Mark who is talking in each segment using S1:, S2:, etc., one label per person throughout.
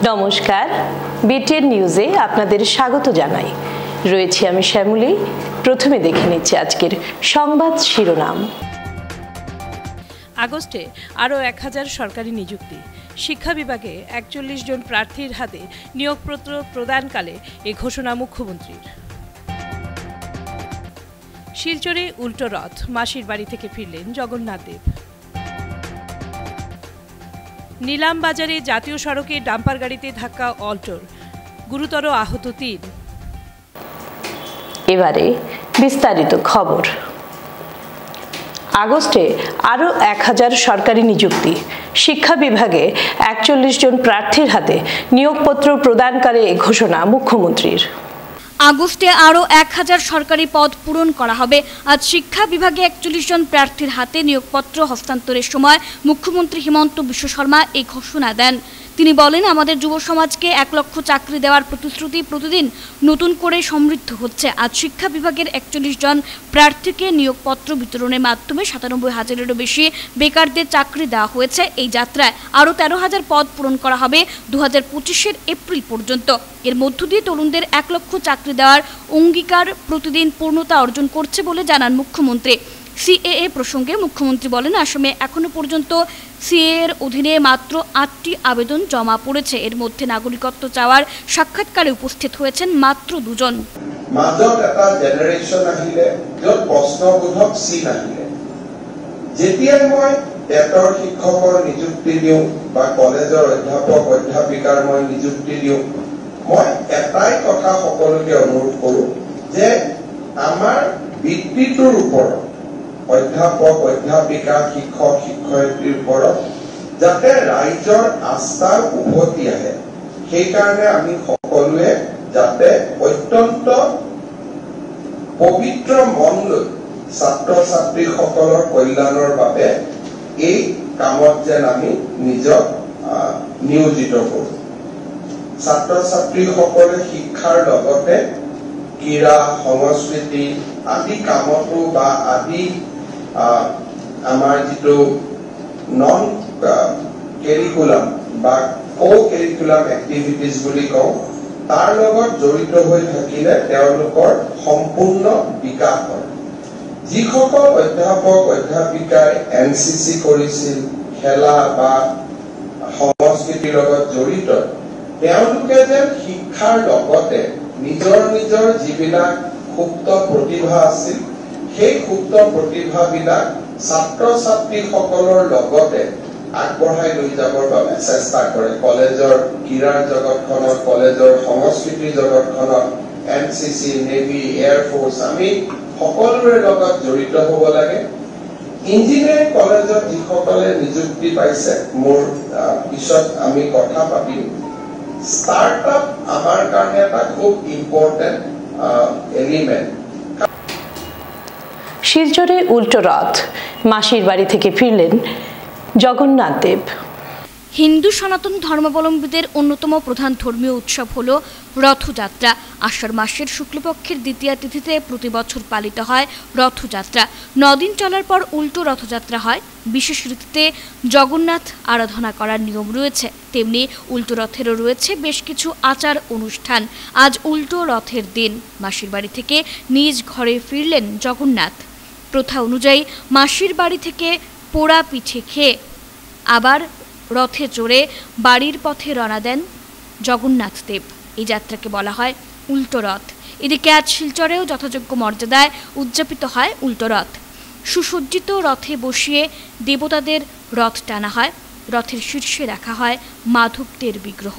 S1: নমস্কার, বিটিএন নিউজে আপনাদের স্বাগত জানাই। রয়েছি আমি শ্যামলী। প্রথমে দেখে নিচ্ছি আজকের সংবাদ শিরোনাম।
S2: আগস্টে আরও 1000 সরকারি নিযুক্তি। শিক্ষা বিভাগে 41 জন প্রার্থীর হাতে নিয়োগপত্র প্রদানকালে এ ঘোষণা মুখ্যমন্ত্রীর। শিলচরে উল্টো রথ, মাসির বাড়ি থেকে ফিরলেন জগন্নাথ দেব। নিলাম বাজারে জাতীয় সড়কে ডাম্পার গাড়িতে ধাক্কা অল্টোর, গুরুতর আহত 3।
S1: এবারে বিস্তারিত খবর। আগস্টে আরও 1000 সরকারি নিযুক্তি। শিক্ষা বিভাগে 41 জন প্রার্থীর হাতে নিয়োগপত্র প্রদানকালে এ ঘোষণা মুখ্যমন্ত্রীর।
S3: আগস্টে আরও 1000 সরকারি পদ পূরণ করা হবে। আজ শিক্ষা বিভাগে 41 জন প্রার্থীর হাতে নিয়োগপত্র হস্তান্তরের সময় মুখ্যমন্ত্রী হিমন্ত বিশ্ব শর্মা এই ঘোষণা দেন। তিনি বলেন, আমাদের যুব সমাজকে 1 লক্ষ চাকরি দেওয়ার প্রতিশ্রুতি প্রতিদিন নতুন করে সমৃদ্ধ হচ্ছে। আজ শিক্ষা বিভাগের 41 জন প্রার্থীকে নিয়োগপত্র বিতরণের মাধ্যমে 97,000-এরও বেশি বেকারদের চাকরি দেওয়া হয়েছে। এই যাত্রায় আরও 13,000 পদ পূরণ করা হবে 2025-এর এপ্রিল পর্যন্ত। এর মধ্য দিয়ে তরুণদের 1 লক্ষ চাকরি দেওয়ার অঙ্গীকার প্রতিদিন পূর্ণতা অর্জন করছে বলে জানান মুখ্যমন্ত্রী। সিএএ প্রসঙ্গে মুখ্যমন্ত্রী বলেন, আসামে এখনো পর্যন্ত সিএএ এর অধীনে মাত্র 8টি আবেদন জমা পড়েছে। এর মধ্যে নাগরিকত্ব চাওয়ার সাক্ষাৎকারে উপস্থিত হয়েছেন মাত্র 2 জন।
S4: মাজত এটা জেনারেশন আহিলে যত প্রশ্নবোধক চিন আহিলে, যেতিয়া মই টেটৰ শিক্ষকৰ নিযুক্তি দিওঁ বা কলেজৰ অধ্যাপক অধ্যাপিকাৰ মই নিযুক্তি দিওঁ, মই এটাই কথা সকলোকে অনুৰোধ কৰোঁ যে আমাৰ বৃত্তিটোৰ ওপৰত অধ্যাপক অধ্যাপিকা শিক্ষক শিক্ষয়িত্ৰীৰ ওপৰত যাতে ৰাইজৰ আস্থা উভতি আহে, সেইকাৰণে আমি সকলোৱে যাতে অত্যন্ত পবিত্ৰ মন লৈ ছাত্ৰ ছাত্ৰীসকলৰ কল্যাণৰ বাবে এই কামত যেন আমি নিজক নিয়োজিত কৰোঁ। ছাত্ৰ ছাত্ৰীসকলে শিক্ষাৰ লগতে ক্ৰীড়া সংস্কৃতি আদি কামতো বা আদি আমাৰ যিটো নন কেৰিকুলাম বা কো-কেৰিকুলাম এক্টিভিটিজ বুলি কওঁ, তাৰ লগত জড়িত হৈ থাকিলে তেওঁলোকৰ সম্পূৰ্ণ বিকাশ হয়। যিসকল অধ্যাপক অধ্যাপিকাই এনচিচি কৰিছিল, খেলা বা সংস্কৃতিৰ লগত জড়িত, তেওঁলোকে যেন শিক্ষাৰ লগতে নিজৰ নিজৰ যিবিলাক সুপ্ত প্ৰতিভা আছিল, সেই সুপ্ত প্ৰতিভাবিলাক ছাত্ৰ ছাত্ৰীসকলৰ লগতে আগবঢ়াই লৈ যাবৰ বাবে চেষ্টা কৰে। কলেজৰ ক্ৰীড়াৰ জগতখনত, কলেজৰ সংস্কৃতিৰ জগতখনত এনচিচি, নেভি, এয়াৰফৰ্চ আমি সকলোৰে লগত জড়িত হ'ব লাগে। ইঞ্জিনিয়াৰিং কলেজত যিসকলে নিযুক্তি পাইছে, মোৰ পিছত আমি কথা পাতিম। ষ্টাৰ্টআপ আমাৰ কাৰণে এটা খুব ইম্পৰ্টেণ্ট এলিমেন্ট।
S1: শিলচরে উল্টো রথ, মাসির বাড়ি থেকে ফিরলেন জগন্নাথ দেব।
S3: হিন্দু সনাতন ধর্মাবলম্বীদের অন্যতম প্রধান ধর্মীয় উৎসব হল রথযাত্রা। আষাঢ় মাসের শুক্লপক্ষের দ্বিতীয়া তিথিতে প্রতি বছর পালিত হয় রথযাত্রা। 9 দিন চলার পর উল্টো রথযাত্রা হয়। বিশেষ রীতিতে জগন্নাথ আরাধনা করার নিয়ম রয়েছে, তেমনি উল্টো রথেরও রয়েছে বেশ কিছু আচার অনুষ্ঠান। আজ উল্টো রথের দিন মাসির বাড়ি থেকে নিজ ঘরে ফিরলেন জগন্নাথ। প্রথা অনুযায়ী মাসির বাড়ি থেকে পোড়া পিঠে খেয়ে আবার রথে চড়ে বাড়ির পথে রওনা দেন জগন্নাথ দেব। এই যাত্রাকে বলা হয় উল্টো রথ। এদিকে আজ শিলচরেও যথাযোগ্য মর্যাদায় উদযাপিত হয় উল্টো রথ। সুসজ্জিত রথে বসিয়ে দেবতাদের রথ টানা হয়। রথের শীর্ষে রাখা হয় মাধবদের বিগ্রহ।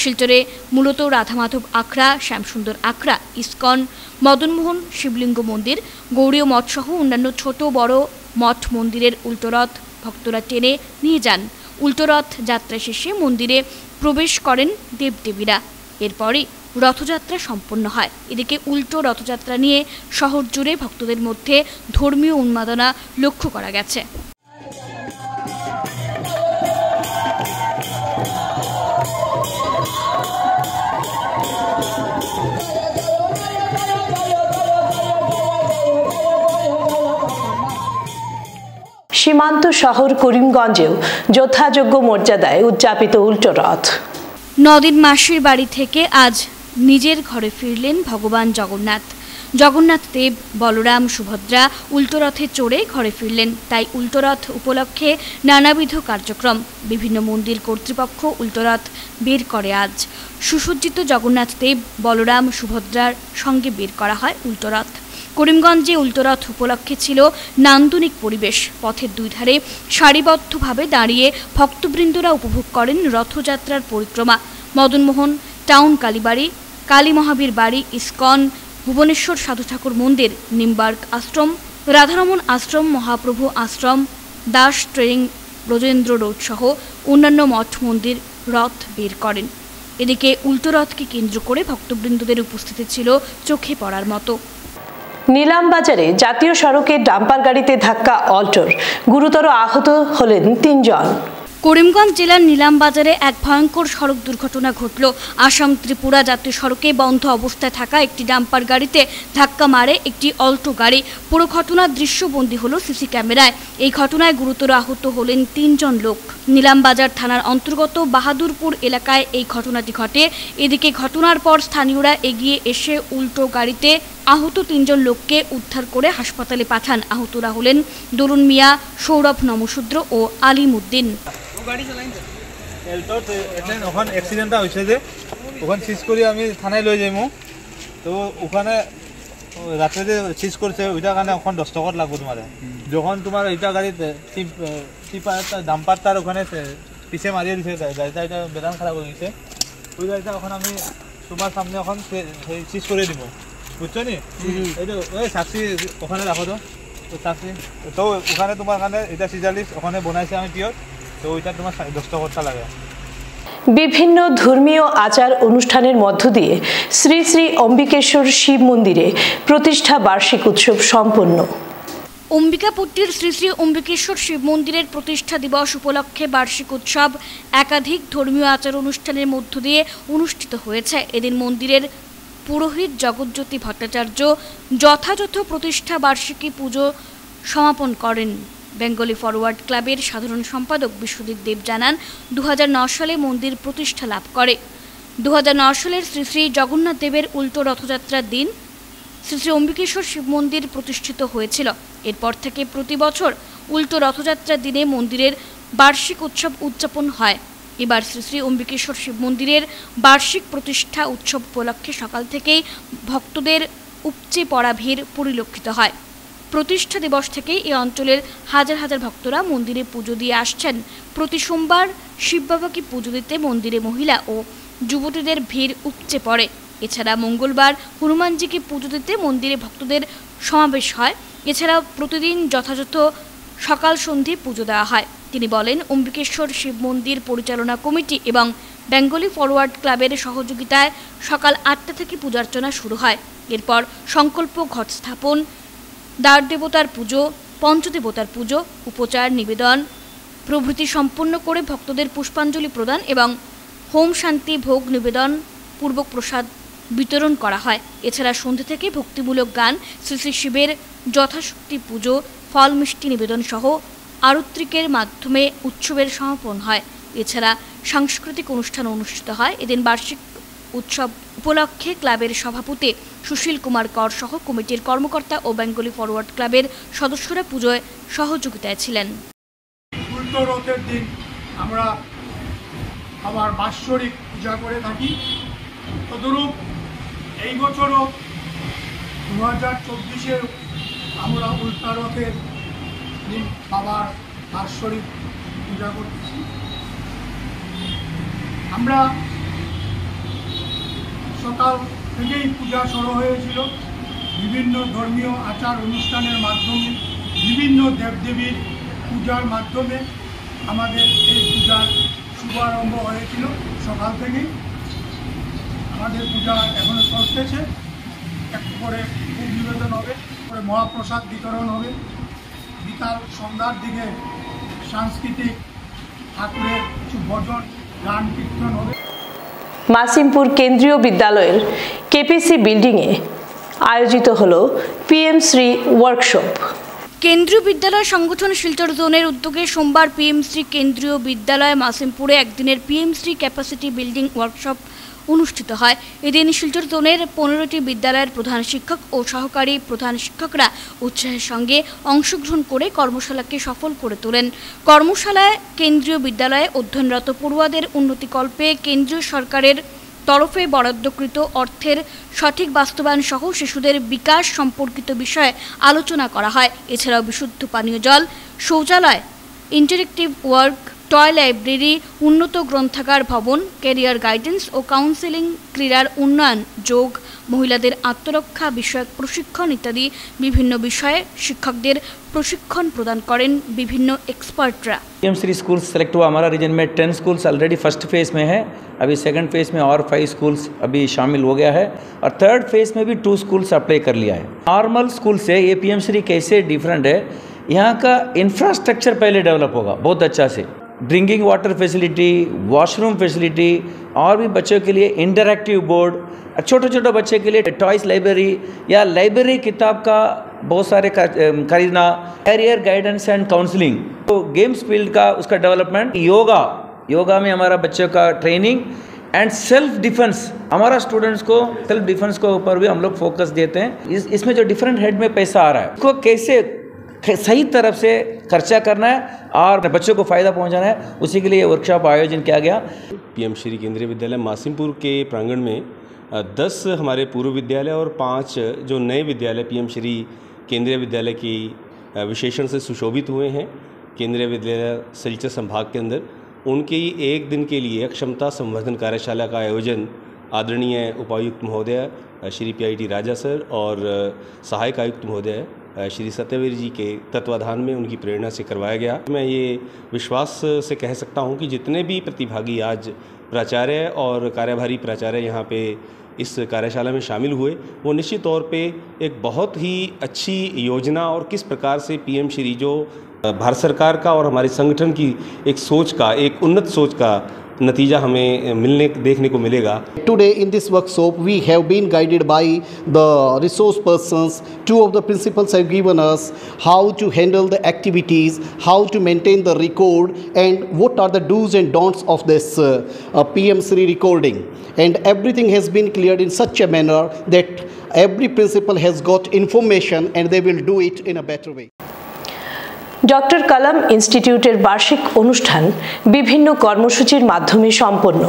S3: শিলচরে মূলত রাধা মাধব আখড়া, শ্যামসুন্দর আখড়া, ইস্কন, মদনমোহন শিবলিঙ্গ মন্দির, গৌড়ীয় মঠ সহ অন্যান্য ছোট বড় মঠ মন্দিরের উল্টো রথ ভক্তরা টেনে নিয়ে যান। উল্টো রথ যাত্রা শেষে মন্দিরে প্রবেশ করেন দেবদেবীরা। এরপরই রথযাত্রা সম্পন্ন হয়। এদিকে উল্টো রথযাত্রা নিয়ে শহর জুড়ে ভক্তদের মধ্যে ধর্মীয় উন্মাদনা লক্ষ্য করা গেছে।
S1: সীমান্ত শহর করিমগঞ্জেও যথাযোগ্য মর্যাদায় উদযাপিত উল্টো রথ।
S3: নদীর মাসির বাড়ি থেকে আজ নিজের ঘরে ফিরলেন ভগবান জগন্নাথ। জগন্নাথ দেব, বলরাম, সুভদ্রা উল্টোরথে চড়ে ঘরে ফিরলেন। তাই উল্টোরথ উপলক্ষে নানাবিধ কার্যক্রম। বিভিন্ন মন্দির কর্তৃপক্ষ উল্টোরথ বের করে আজ। সুসজ্জিত জগন্নাথ দেব, বলরাম, সুভদ্রার সঙ্গে বের করা হয় উল্টোরথ। করিমগঞ্জে উল্টোরথ উপলক্ষে ছিল নান্দনিক পরিবেশ। পথের দুই ধারে সারিবদ্ধভাবে দাঁড়িয়ে ভক্তবৃন্দরা উপভোগ করেন রথযাত্রার পরিক্রমা। মদনমোহন টাউন কালীবাড়ি, কালী মহাবীর বাড়ি, ইস্কন, ভুবনেশ্বর সাধু ঠাকুর মন্দির, নিমবার্গ আশ্রম, রাধারমণ আশ্রম, মহাপ্রভু আশ্রম, দাস ট্রেনিং, ব্রজেন্দ্র রোড সহ অন্যান্য মঠ মন্দির রথ বের করেন। এদিকে উল্টোরথকে কেন্দ্র করে ভক্তবৃন্দদের উপস্থিতি ছিল চোখে পড়ার মতো।
S1: নিলামবাজারে জাতীয় সড়কে ডাম্পার গাড়িতে ধাক্কা অল্টোর, গুরুতর আহত হলেন 3 জন।
S3: করিমগঞ্জ জেলার নিলামবাজারে এক ভয়ঙ্কর সড়ক দুর্ঘটনা ঘটল। আসাম ত্রিপুরা জাতীয় সড়কে বন্ধ অবস্থায় থাকা একটি ডাম্পার গাড়িতে ধাক্কা মারে একটি অল্টো গাড়ি। পুরো ঘটনার দৃশ্যবন্দী হলো সিসি ক্যামেরায়। এই ঘটনায় গুরুতর আহত হলেন 3 জন লোক। নিলামবাজার থানার অন্তর্গত বাহাদুরপুর এলাকায় এই ঘটনাটি ঘটে। এদিকে ঘটনার পর স্থানীয়রা এগিয়ে এসে উল্টো গাড়িতে আহত 3 জন লোককে উদ্ধার করে হাসপাতালে পাঠান। আহতরা হলেন দরুন মিয়া, সৌরভ নমশূদ্র ও আলিমউদ্দিন।
S5: ওখানে অ্যাক্সিডেন্টটা হয়েছে যে ওখানে সিজ করে আমি থানায় লই যাইমু। তো ওখানে রাত্রে যে সিজ করছে ওইটার কারণে ওখানে 10 টাকা লাগবে তোমার। যখন তোমার এইটা গাড়িতে ডাম্পার তার ওখানে পিছিয়ে মারিয়ে দিছে, গাড়িটা এটা বেদান খারাপ হয়ে গেছে। ওই গাড়িটা এখন আমি তোমার সামনে এখন সিজ করে দিব, বুঝছো নি? এই তো ওই সাক্ষী ওখানে রাখো তো সাক্ষী তো ওখানে তোমার কারণে এটা সিজালিস ওখানে বনাইছে আমি পিওর। তো ওইটা তোমার 10 টাকা লাগে।
S1: বিভিন্ন ধর্মীয় আচার অনুষ্ঠানের মধ্য দিয়ে শ্রী শ্রী অম্বিকেশ্বর শিব মন্দিরে প্রতিষ্ঠা বার্ষিক উৎসব সম্পন্ন।
S3: অম্বিকাপুরীর শ্রী শ্রী অম্বিকেশ্বর শিব মন্দিরের প্রতিষ্ঠা দিবস উপলক্ষে বার্ষিক উৎসব একাধিক ধর্মীয় আচার অনুষ্ঠানের মধ্য দিয়ে অনুষ্ঠিত হয়েছে। এদিন মন্দিরের পুরোহিত জগৎজ্যোতি ভট্টাচার্য যথাযথ প্রতিষ্ঠা বার্ষিকী পুজো সমাপন করেন। বেঙ্গলি ফরওয়ার্ড ক্লাবের সাধারণ সম্পাদক বিশ্বজিৎ দেব জানান, 2009 সালে মন্দির প্রতিষ্ঠা লাভ করে। 2009 সালের শ্রী শ্রী জগন্নাথ দেবের উল্টো রথযাত্রার দিন শ্রী শ্রী অম্বিকেশ্বর শিব মন্দির প্রতিষ্ঠিত হয়েছিল। এরপর থেকে প্রতি বছর উল্টো রথযাত্রার দিনে মন্দিরের বার্ষিক উৎসব উদযাপন হয়। এবার শ্রী শ্রী অম্বিকেশ্বর শিব মন্দিরের বার্ষিক প্রতিষ্ঠা উৎসব উপলক্ষে সকাল থেকেই ভক্তদের উপচে পড়া ভিড় পরিলক্ষিত হয়। প্রতিষ্ঠা দিবস থেকেই এই অঞ্চলের হাজার হাজার ভক্তরা মন্দিরে পুজো দিয়ে আসছেন। প্রতি সোমবার শিব বাবাকে পুজো দিতে মন্দিরে মহিলা ও যুবতীদের ভিড় উপচে পড়ে। এছাড়া মঙ্গলবার হনুমানজিকে পুজো দিতে মন্দিরে ভক্তদের সমাবেশ হয়। এছাড়াও প্রতিদিন যথাযথ সকাল সন্ধে পুজো দেওয়া হয়। তিনি বলেন, অম্বিকেশ্বর শিব মন্দির পরিচালনা কমিটি এবং বেঙ্গলি ফরওয়ার্ড ক্লাবের সহযোগিতায় সকাল 8টা থেকে পূজার্চনা শুরু হয়। এরপর সংকল্প ঘট স্থাপন, দ্বার দেবতার পুজো, পঞ্চদেবতার পুজো, উপচার, নিবেদন প্রভৃতি সম্পন্ন করে ভক্তদের পুষ্পাঞ্জলি প্রদান এবং হোম শান্তি ভোগ নিবেদন পূর্বক প্রসাদ বিতরণ করা হয়। এছাড়া সন্ধ্যে থেকে ভক্তিমূলক গান, শ্রী শ্রী শিবের যথাশক্তি পুজো, ফল মিষ্টি নিবেদন সহ আরত্রিকের মাধ্যমে উৎসবের সমাপন হয়। এছাড়া সাংস্কৃতিক অনুষ্ঠান অনুষ্ঠিত হয়। এদিন বার্ষিক উৎসব উপলক্ষে ক্লাবের সভাপতি সুশীল কুমার কর সহ কমিটির কর্মকর্তা ও বেঙ্গলি ফরওয়ার্ড ক্লাবের সদস্যরা পুজোয় সহযোগিতায় ছিলেন।
S6: উল্টো রথের দিন আমরা আবার বাৎসরিক পূজা করে থাকি। তদরূপ এই বছরও 2024-এ আমরা উল্টা রথের দিন বাবার বাৎসরিক পূজা করতেছি। আমরা সকাল থেকেই পূজা শুরু হয়েছিল। বিভিন্ন ধর্মীয় আচার অনুষ্ঠানের মাধ্যমে, বিভিন্ন দেবদেবীর পূজার মাধ্যমে আমাদের এই পূজার শুভারম্ভ হয়েছিল। সকাল থেকেই আমাদের পূজা এখনো চলতেছে। একটু করে ভোগ নিবেদন হবে, পরে মহাপ্রসাদ বিতরণ হবে। বিকাল সন্ধ্যার দিকে সাংস্কৃতিক ঠাকুরের কিছু ভজন, গান, কীর্তন হবে।
S1: মাসিমপুর কেন্দ্রীয় বিদ্যালয়ের কেপিসি বিল্ডিংয়ে আয়োজিত হলো পিএম শ্রী ওয়ার্কশপ।
S3: কেন্দ্রীয় বিদ্যালয় সংগঠন শিলচর জোনের উদ্যোগে সোমবার পিএমশ্রী কেন্দ্রীয় বিদ্যালয় মাসিমপুরে একদিনের পিএমশ্রী ক্যাপাসিটি বিল্ডিং ওয়ার্কশপ অনুষ্ঠিত হয়। এদিন শিলচর জোনের 15টি বিদ্যালয়ের প্রধান শিক্ষক ও সহকারী প্রধান শিক্ষকরা উৎসাহের সঙ্গে অংশগ্রহণ করে কর্মশালাকে সফল করে তোলেন। কর্মশালায় কেন্দ্রীয় বিদ্যালয়ে অধ্যয়নরত পড়ুয়াদের উন্নতিকল্পে কেন্দ্রীয় সরকারের তরফে বরাদ্দকৃত অর্থের সঠিক বাস্তবায়ন সহ শিশুদের বিকাশ সম্পর্কিত বিষয়ে আলোচনা করা হয়। এছাড়াও বিশুদ্ধ পানীয় জল, শৌচালয়, ইন্টারেক্টিভ ওয়ার্ক, টয় লাইব্রেরি, উন্নত গ্রন্থাগার ভবন, ক্যারিয়ার গাইডেন্স ও কাউন্সেলিং, ক্রীড়ার উন্নয়ন, যোগ, মহিলাদের আত্মরক্ষা বিষয়ক প্রশিক্ষণ ইত্যাদি বিভিন্ন বিষয়ে শিক্ষকদের प्रशिक्षण प्रदान करें विभिन्न एक्सपर्टरा।
S7: पीएमश्री स्कूल सेलेक्ट हुआ हमारा रीजन में 10 स्कूल्स ऑलरेडी फर्स्ट फेज़ में है, अभी सेकंड फेज़ में और 5 स्कूल्स अभी शामिल हो गया है और थर्ड फेज़ में भी 2 स्कूल्स अप्लाई कर लिया है। नॉर्मल स्कूल से ये पीएमश्री कैसे डिफरेंट है, यहाँ का इंफ्रास्ट्रक्चर पहले डेवलप होगा बहुत अच्छा से, drinking water facility, washroom facility और भी बच्चों के लिए इंटरैक्टिव बोर्ड, छोटे छोटे बच्चे के लिए टॉयस लाइब्रेरी या लाइब्रेरी किताब का बहुत सारे खरीदना, कैरियर गाइडेंस एंड काउंसलिंग, तो गेम्स फील्ड का उसका डेवलपमेंट, योगा में हमारा बच्चों का ट्रेनिंग एंड सेल्फ डिफेंस, हमारा स्टूडेंट्स को सेल्फ डिफेंस के ऊपर भी हम लोग फोकस देते हैं। इसमें जो डिफरेंट हेड में पैसा आ रहा है उसको कैसे सही तरफ से खर्चा करना है और बच्चों को फ़ायदा पहुंचाना है, उसी के लिए वर्कशॉप आयोजन किया गया।
S8: पीएमश्री केंद्रीय विद्यालय मासिमपुर के प्रांगण में 10 हमारे पूर्व विद्यालय और 5 जो नए विद्यालय पीएमश्री केंद्रीय विद्यालय की विशेषण से सुशोभित हुए हैं। केंद्रीय विद्यालय सिलचर संभाग के अंदर उनके एक दिन के लिए क्षमता संवर्धन कार्यशाला का आयोजन आदरणीय उपायुक्त महोदय श्री PIT राजा सर और सहायक आयुक्त महोदय श्री सत्यवीर जी के तत्वाधान में उनकी प्रेरणा से करवाया गया। मैं ये विश्वास से कह सकता हूँ कि जितने भी प्रतिभागी आज प्राचार्य और कार्यभारी प्राचार्य यहाँ पे इस कार्यशाला में शामिल हुए, वो निश्चित तौर पे एक बहुत ही अच्छी योजना और किस प्रकार से पीएमश्री जो भारत सरकार का और हमारे संगठन की एक सोच का, एक उन्नत सोच का नतीजा हमें देखने को मिलेगा।
S9: Today in this workshop we have been guided by the resource persons. 2 of the principals have given us how to handle the activities, how to maintain the record, and what are the do's and don'ts of this PMSRI recording. And everything has been cleared in such a manner that every principal has got information and they will do it in a better way.
S1: Doctor Kalam ইনস্টিটিউটের বার্ষিক অনুষ্ঠান বিভিন্ন কর্মসূচির মাধ্যমে সম্পন্ন।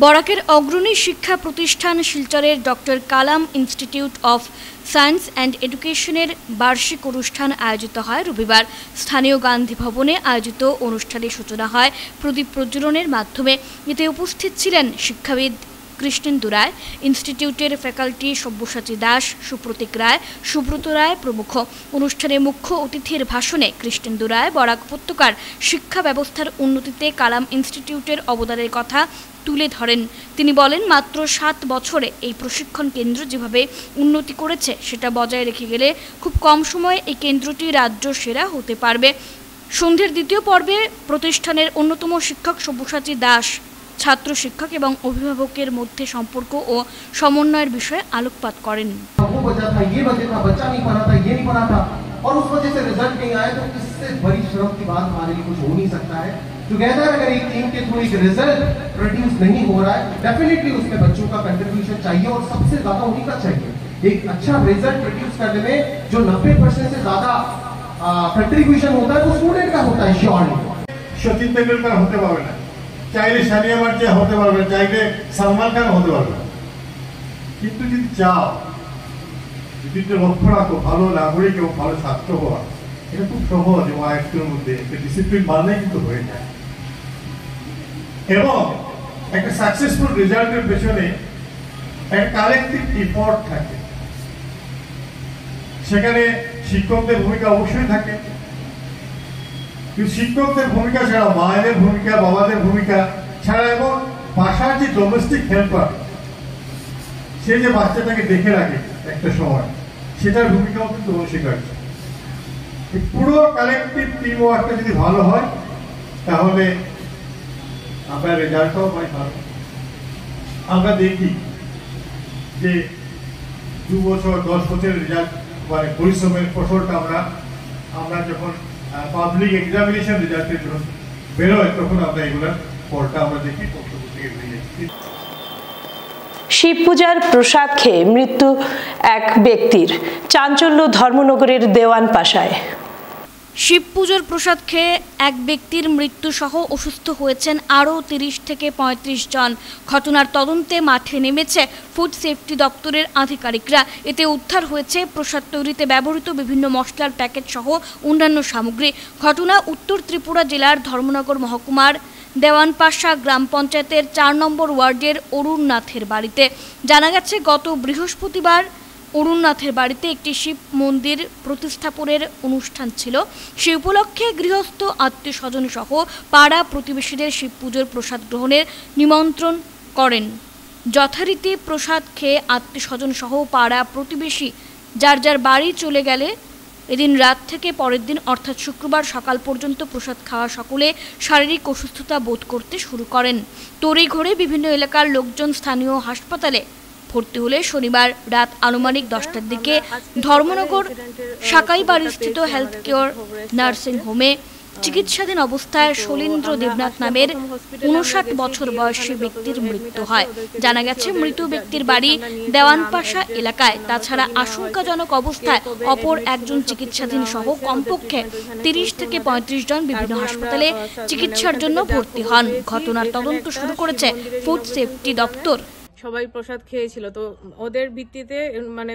S3: বরাকের অগ্রণী শিক্ষা প্রতিষ্ঠান শিলচরের doctor Kalam institute of science and এডুকেশনের বার্ষিক অনুষ্ঠান আয়োজিত হয় রবিবার। স্থানীয় গান্ধী ভবনে আয়োজিত অনুষ্ঠানের সূচনা হয় প্রদীপ প্রজ্বলনের মাধ্যমে। এতে উপস্থিত ছিলেন শিক্ষাবিদ কৃষ্ণেন্দু রায়, ইনস্টিটিউটের ফ্যাকাল্টি সব্যসাচী দাস, সুপ্রতীক রায়, সুব্রত রায় প্রমুখ। অনুষ্ঠানে মুখ্য অতিথির ভাষণে কৃষ্ণেন্দু রায় বরাক উপত্যকার শিক্ষা ব্যবস্থার উন্নতিতে কালাম ইনস্টিটিউটের অবদানের কথা তুলে ধরেন। তিনি বলেন, মাত্র 7 বছরে এই প্রশিক্ষণ কেন্দ্র যেভাবে উন্নতি করেছে সেটা বজায় রেখে গেলে খুব কম সময়ে এই কেন্দ্রটি রাজ্য সেরা হতে পারবে। সন্ধ্যের দ্বিতীয় পর্বে প্রতিষ্ঠানের অন্যতম শিক্ষক সব্যসাচী দাস ছাত্র শিক্ষক এবং অভিভাবকের মধ্যে সম্পর্ক ও সমন্বয়ের বিষয়ে আলোকপাত করেন।
S10: और उस वजह से रिजल्ट नहीं आया तो इससे बड़ी शर्म की बात हमारे लिए कुछ हो नहीं सकता है। टुगेदर अगर एक टीम के थ्रू एक रिजल्ट प्रोड्यूस नहीं हो रहा है, डेफिनेटली उसमें बच्चों का कंट्रीब्यूशन चाहिए और सबसे ज्यादा उन्हीं का चाहिए। एक अच्छा रिजल्ट प्रोड्यूस करने में जो 90% से ज्यादा कंट्रीब्यूशन होता है वो स्टूडेंट का होता है। श्योरली
S6: सचिन तेंदुलकर होते पारবে না, চাইলে সানিয়া মির্জা হতে পারবে, চাইলে সালমান খান হতে পারবে, কিন্তু যদি চাও, যদি লক্ষ্য রাখো ভালো নাগরিক এবং ভালো ছাত্র হওয়া, এটা খুব সহজ এবং আয়ত্তের মধ্যে একটা ডিসিপ্লিন মানলে কিন্তু হয়ে যায়। এবং একটা সাকসেসফুল রেজাল্টের পেছনে একটা কালেকটিভ এফোর্ট থাকে, সেখানে শিক্ষকদের ভূমিকা অবশ্যই থাকে, কিন্তু শিক্ষকদের ভূমিকা ছাড়া মায়েদের ভূমিকা, বাবাদের ভূমিকা ছাড়া এবং বাসার যে ডোমেস্টিক হেল্পার, সে যে বাচ্চাটাকে দেখে রাখে একটা সময়, সেটার ভূমিকাও কিন্তু অনস্বীকার্য। পুরো কালেকটিভ টিম ওয়ার্কটা যদি ভালো হয় তাহলে আপনার রেজাল্টটাও হয় ভালো। আমরা দেখি যে 2 বছর 10 বছরের রেজাল্ট, মানে পরিশ্রমের ফসলটা আমরা আমরা যখন পাবলিক এক্সামিনেশন রেজাল্টের যখন বেরোয় তখন আমরা এগুলোর ফলটা আমরা দেখি পত্রপত্রিকা থেকে বেরিয়ে যাচ্ছি।
S1: শিব পূজার প্রসাদ খেয়ে মৃত্যু এক ব্যক্তির, চাঞ্চল্য ধর্মনগরের দেওয়ান পাশায়।
S3: শিব পুজোর প্রসাদ খেয়ে এক ব্যক্তির মৃত্যু সহ অসুস্থ হয়েছেন আরও 30 থেকে 35 জন। ঘটনার তদন্তে মাঠে নেমেছে ফুড সেফটি দপ্তরের আধিকারিকরা। এতে উদ্ধার হয়েছে প্রসাদ তৈরিতে ব্যবহৃত বিভিন্ন মশলার প্যাকেট সহ অন্যান্য সামগ্রী। ঘটনা উত্তর ত্রিপুরা জেলার ধর্মনগর মহকুমার দেওয়ানপাশা গ্রাম পঞ্চায়েতের 4 নম্বর ওয়ার্ডের অরুণ নাথের বাড়িতে। জানা গেছে গত বৃহস্পতিবার অরুণ নাথের বাড়িতে একটি শিব মন্দির প্রতিস্থাপনের অনুষ্ঠান ছিল। সে উপলক্ষে গৃহস্থ আত্মীয় স্বজন সহ পাড়া প্রতিবেশীদের শিব পুজোর প্রসাদ গ্রহণের নিমন্ত্রণ করেন। যথারীতি প্রসাদ খেয়ে আত্মীয় স্বজন সহ পাড়া প্রতিবেশী যার যার বাড়ি চলে গেলে এদিন রাত থেকে পরের দিন অর্থাৎ শুক্রবার সকাল পর্যন্ত প্রসাদ খাওয়া সকলে শারীরিক অসুস্থতা বোধ করতে শুরু করেন। তড়িঘড়ি বিভিন্ন এলাকার লোকজন স্থানীয় হাসপাতালে ভর্তি হলে শনিবার রাত আনুমানিক 10টার দিকে ধর্মনগর সাকাইবাড়িস্থিত হেলথ কেয়ার নার্সিং হোমে চিকিৎসাধীন অবস্থায় শৈলেন্দ্র দেবনাথ নামের 59 বছর বয়সী ব্যক্তির মৃত্যু হয়। জানা গেছে মৃত ব্যক্তির বাড়ি দেওয়ানপাশা এলাকায়। তাছাড়া আশঙ্কাজনক অবস্থায় অপর একজন চিকিৎসাধীন সহ কমপক্ষে 30 থেকে 35 জন বিভিন্ন হাসপাতালে চিকিৎসার জন্য ভর্তি হন। ঘটনার তদন্ত শুরু করেছে ফুড সেফটি দপ্তর।
S11: সবাই প্রসাদ খেয়েছিল, তো ওদের ভিত্তিতে মানে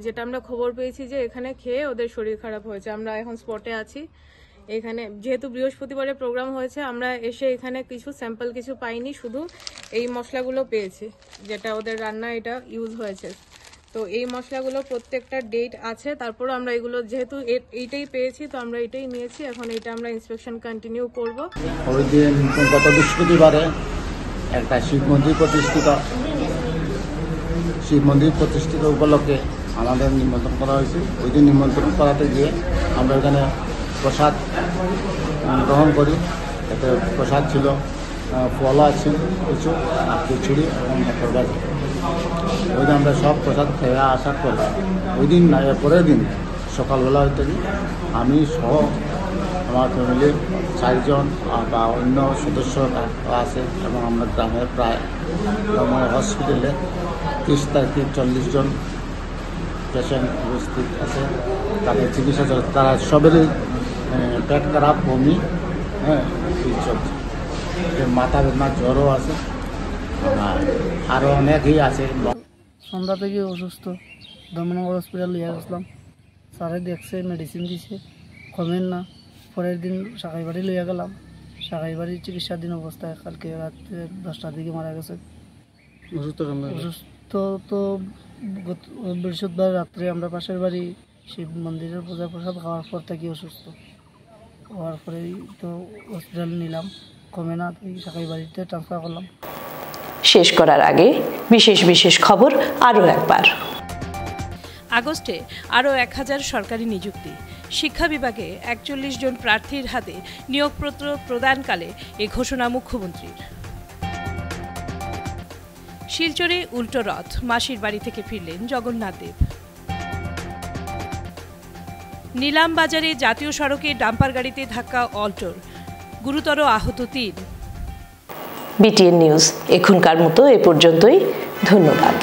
S11: যেটা আমরা খবর পেয়েছি যে এখানে খেয়ে ওদের শরীর খারাপ হয়েছে। আমরা এখন স্পটে আছি। এখানে যেহেতু বৃহস্পতিবারে প্রোগ্রাম হয়েছে, আমরা এসে এখানে কিছু স্যাম্পল কিছু পাইনি, শুধু এই মশলাগুলো পেয়েছি যেটা ওদের রান্না এটা ইউজ হয়েছে। তো এই মশলাগুলো প্রত্যেকটা ডেট আছে। তারপর আমরা এগুলো যেহেতু এইটাই পেয়েছি তো আমরা এটাই নিয়েছি। এখন এটা আমরা ইন্সপেকশন কন্টিনিউ করব।
S12: ওই দিন গত বৃহস্পতিবারে একটা শিব মন্দির প্রতিষ্ঠিত উপলক্ষে আমাদের নিমন্ত্রণ করা হয়েছে। ওই দিন নিমন্ত্রণ করাতে গিয়ে আমরা এখানে প্রসাদ গ্রহণ করি। এতে প্রসাদ ছিল ফলা ছিল কিছু, আর খিচুড়ি এবং তরকারি। ওই দিন আমরা সব প্রসাদ খেয়ে আসার পরে ওই দিন না, এর পরের দিন সকালবেলা হইতে আমি সহ আমার ফ্যামিলির 4 জন বা অন্য সদস্য আছে এবং আমরা গ্রামের প্রায় হসপিটালে 30 থেকে 40 জন পেশেন্ট উপস্থিত আছে। তাদের চিকিৎসা চলছে। তারা সবেরই পেট খারাপ, বমি, চলছে, মাথা বেদনা, জ্বরও আছে, আরও অনেকই আছে।
S13: সন্ধ্যা থেকে অসুস্থ, ধর্মনগর হসপিটাল নিয়ে আসলাম। স্যারে দেখছে, মেডিসিন দিছে, কমেন না। পরের দিন সাকাইবাড়ি লইয়া গেলাম। সাকাইবাড়ি চিকিৎসাধীন অবস্থায় কালকে রাত্রে 10টার দিকে মারা গেছে। অসুস্থ তো বৃহস্পতিবার রাত্রে আমরা পাশের বাড়ি শিব মন্দিরের পূজা প্রসাদ খাওয়ার পর থেকে অসুস্থ হওয়ার পরেই তো হসপিটাল নিলাম, কমে না, সাকাইবাড়িতে ট্রান্সফার করলাম।
S1: শেষ করার আগে বিশেষ খবর আরও একবার।
S2: আগস্টে আরও 1000 সরকারি নিযুক্তি। শিক্ষা বিভাগে 41 জন প্রার্থীর হাতে নিয়োগপত্র প্রদানকালে এ ঘোষণা মুখ্যমন্ত্রীর। শিলচরে উল্টো রথ, মাসির বাড়ি থেকে ফিরলেন জগন্নাথ দেব। নিলাম বাজারে জাতীয় সড়কে ডাম্পার গাড়িতে ধাক্কা অল্টোর, গুরুতর আহত 3।
S1: বিটিএন নিউজ এখনকার মতো এ পর্যন্তই। ধন্যবাদ।